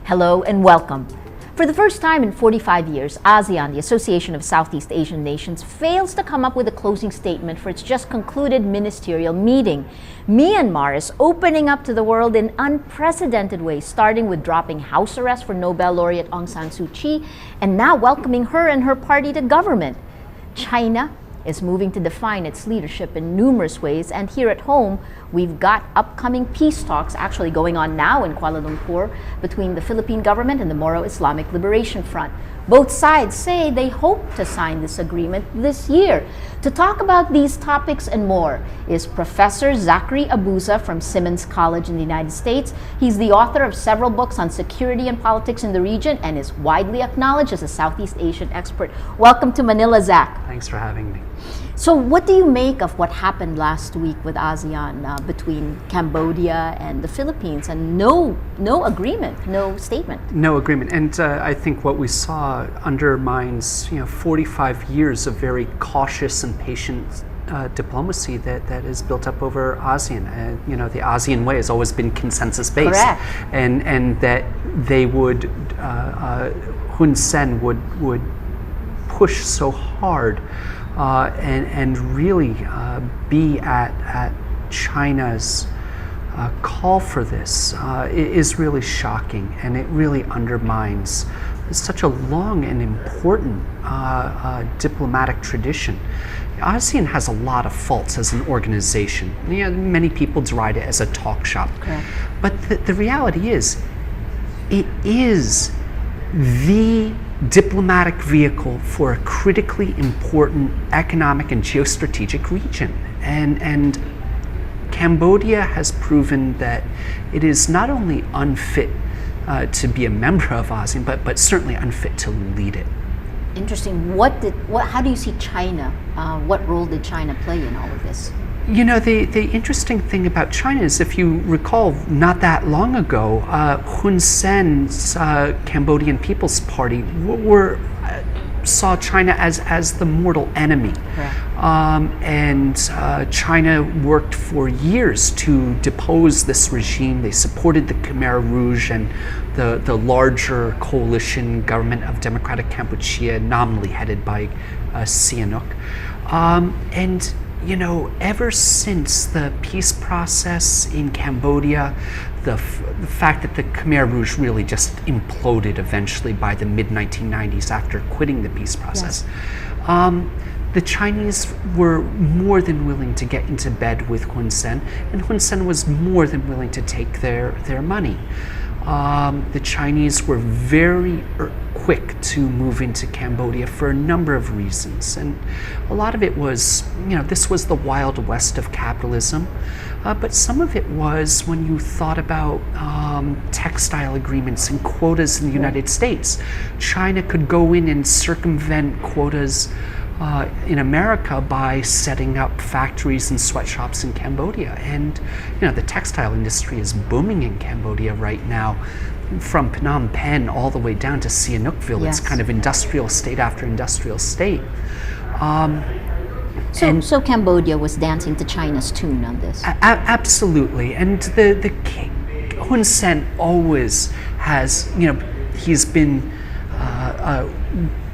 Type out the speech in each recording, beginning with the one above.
Hello and welcome. For the first time in 45 years, Asean, the Association of Southeast Asian Nations, fails to come up with a closing statement for its just concluded ministerial meeting. Myanmar is opening up to the world in unprecedented ways, starting with dropping house arrest for Nobel laureate Aung San Suu Kyi and now welcoming her and her party to government. China is moving to define its leadership in numerous ways, and here at home, we've got upcoming peace talks actually going on now in Kuala Lumpur between the Philippine government and the Moro Islamic Liberation Front. Both sides say they hope to sign this agreement this year. To talk about these topics and more is Professor Zach Abuza from Simmons College in the United States. He's the author of several books on security and politics in the region and is widely acknowledged as a Southeast Asian expert. Welcome to Manila, Zach. Thanks for having me. So what do you make of what happened last week with ASEAN between Cambodia and the Philippines, and no agreement, no statement? No agreement, and I think what we saw undermines 45 years of very cautious and patient diplomacy that is built up over ASEAN. The ASEAN way has always been consensus-based. Correct. And that they would, Hun Sen would push so hard and really be at China's call for this is really shocking, and it really undermines such a long and important diplomatic tradition. ASEAN has a lot of faults as an organization. Many people deride it as a talk shop. Correct. But the reality is, it is the diplomatic vehicle for a critically important economic and geostrategic region. And Cambodia has proven that it is not only unfit to be a member of ASEAN, but certainly unfit to lead it. Interesting. How do you see China? What role did China play in all of this? The interesting thing about China is, if you recall, not that long ago, Hun Sen's Cambodian People's Party saw China as the mortal enemy. And China worked for years to depose this regime. They supported the Khmer Rouge and the larger coalition government of Democratic Kampuchea, nominally headed by Sihanouk. And ever since the peace process in Cambodia, the fact that the Khmer Rouge really just imploded eventually by the mid-1990s after quitting the peace process, the Chinese were more than willing to get into bed with Hun Sen, and Hun Sen was more than willing to take their money. The Chinese were very quick to move into Cambodia for a number of reasons, and a lot of it was, this was the Wild West of capitalism, but some of it was when you thought about textile agreements and quotas in the United States. China could go in and circumvent quotas in America by setting up factories and sweatshops in Cambodia. And the textile industry is booming in Cambodia right now, from Phnom Penh all the way down to Sihanoukville. Yes. It's kind of industrial state after industrial state. So Cambodia was dancing to China's tune on this. Absolutely, and the Hun Sen always has, he's been,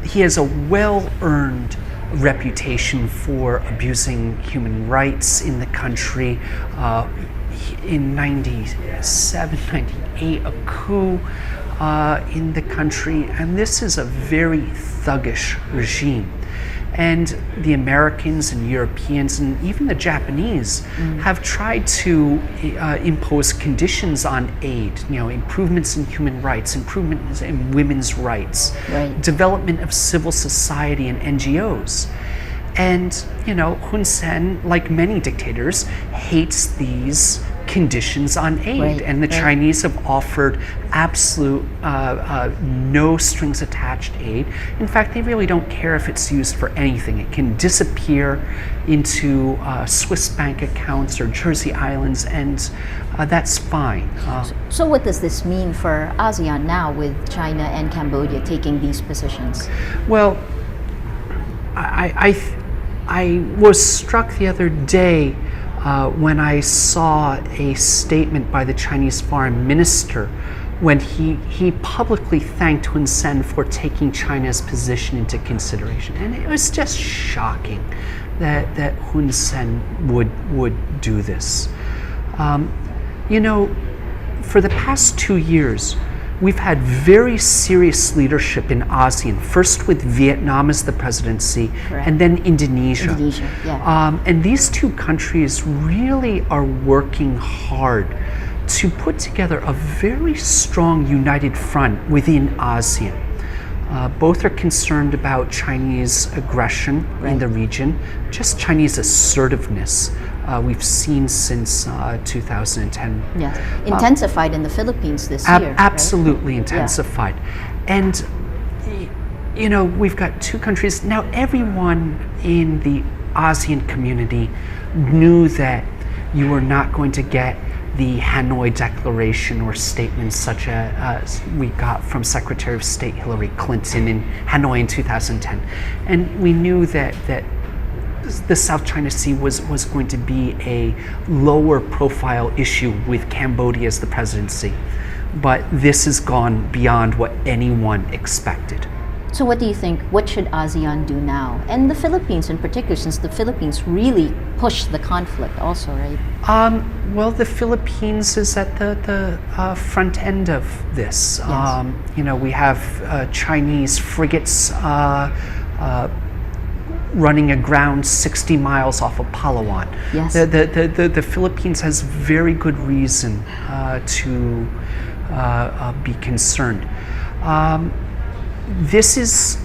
he has a well-earned reputation for abusing human rights in the country. In 97, 98, a coup in the country, and this is a very thuggish regime. And the Americans and Europeans and even the Japanese have tried to impose conditions on aid, improvements in human rights, improvements in women's rights, development of civil society and NGOs. And, Hun Sen, like many dictators, hates these conditions on aid, and the Chinese have offered absolute no strings attached aid. In fact, they really don't care if it's used for anything. It can disappear into Swiss bank accounts or Jersey Islands, and that's fine. So what does this mean for ASEAN now, with China and Cambodia taking these positions? Well, I was struck the other day when I saw a statement by the Chinese foreign minister when he publicly thanked Hun Sen for taking China's position into consideration. And it was just shocking that Hun Sen would do this. You know, for the past 2 years, we've had very serious leadership in ASEAN, first with Vietnam as the presidency, Correct. and then Indonesia. Yeah. And these two countries really are working hard to put together a very strong united front within ASEAN. Both are concerned about Chinese aggression in the region, just Chinese assertiveness. We've seen since 2010. Yes, intensified in the Philippines this year. Absolutely right? intensified. And, you know, we've got two countries. Now, everyone in the ASEAN community knew that you were not going to get the Hanoi Declaration or statements such as we got from Secretary of State Hillary Clinton in Hanoi in 2010. And we knew that the South China Sea was going to be a lower profile issue with Cambodia as the presidency. But this has gone beyond what anyone expected. So what do you think? What should ASEAN do now? And the Philippines in particular, since the Philippines really pushed the conflict also, right? Well, the Philippines is at the front end of this. Yes. You know, we have Chinese frigates running aground 60 miles off of Palawan. Yes. The Philippines has very good reason to be concerned. This is,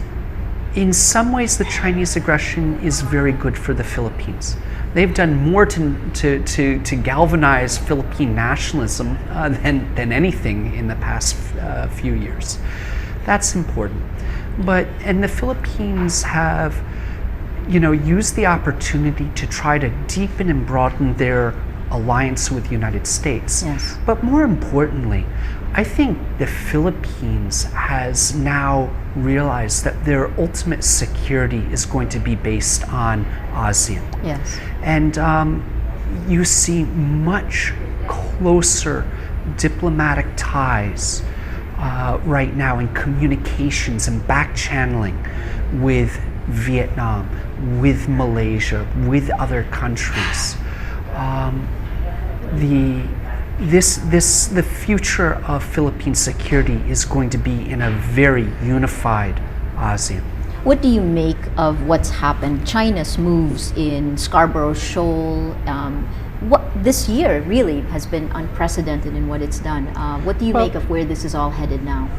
in some ways, the Chinese aggression is very good for the Philippines. They've done more to galvanize Philippine nationalism than anything in the past few years. That's important. And the Philippines have, you know, used the opportunity to try to deepen and broaden their alliance with the United States. Yes. But more importantly, I think the Philippines has now realized that their ultimate security is going to be based on ASEAN. Yes. And you see much closer diplomatic ties right now in communications and back channeling with Vietnam, with Malaysia, with other countries. The future of Philippine security is going to be in a very unified ASEAN. What do you make of what's happened? China's moves in Scarborough Shoal. What this year really has been unprecedented in what it's done. What do you make of where this is all headed now?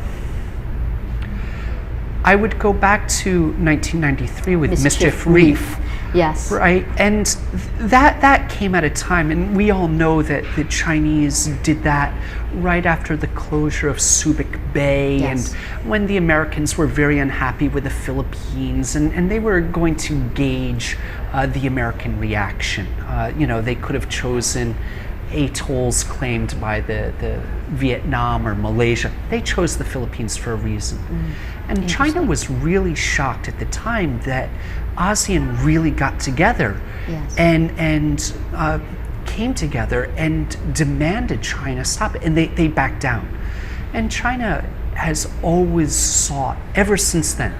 I would go back to 1993 with Mischief Reef. Yes. Right, and that came at a time, and we all know that the Chinese did that right after the closure of Subic Bay, Yes. and when the Americans were very unhappy with the Philippines, and they were going to gauge the American reaction. You know, they could have chosen atolls claimed by the Vietnam or Malaysia. They chose the Philippines for a reason. And China was really shocked at the time that ASEAN really got together Yes. and came together and demanded China stop it, and they backed down. And China has always sought, ever since then,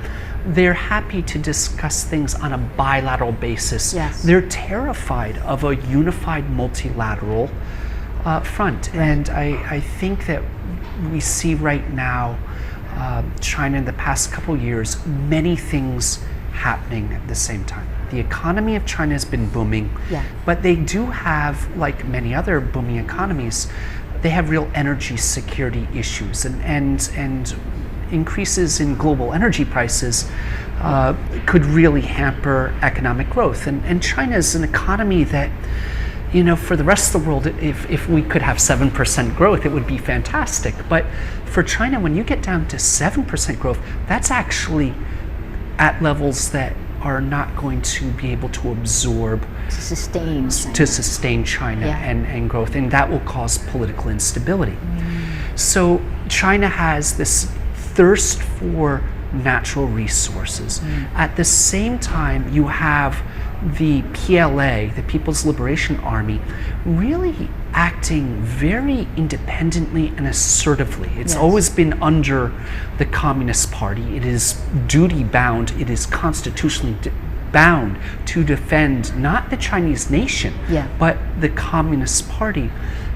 they're happy to discuss things on a bilateral basis. Yes. They're terrified of a unified multilateral front. And I think that we see right now China in the past couple years, many things happening at the same time. The economy of China has been booming, Yeah. but they do have, like many other booming economies, they have real energy security issues, and increases in global energy prices could really hamper economic growth. And China is an economy that, you know, for the rest of the world, if we could have 7% growth, it would be fantastic. But for China, when you get down to 7% growth, that's actually at levels that are not going to be able to absorb To sustain China Yeah. and growth, and that will cause political instability. So China has this thirst for natural resources. At the same time, you have the PLA, the People's Liberation Army, really acting very independently and assertively. It's Yes. always been under the Communist Party. It is duty bound, it is constitutionally bound to defend not the Chinese nation, but the Communist Party.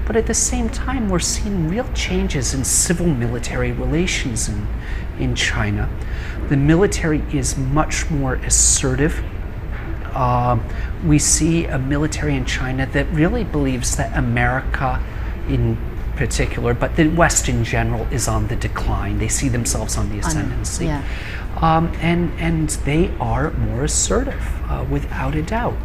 But at the same time, we're seeing real changes in civil-military relations in China. The military is much more assertive. We see a military in China that really believes that America in particular, but the West in general, is on the decline. They see themselves on the ascendancy. And they are more assertive, without a doubt.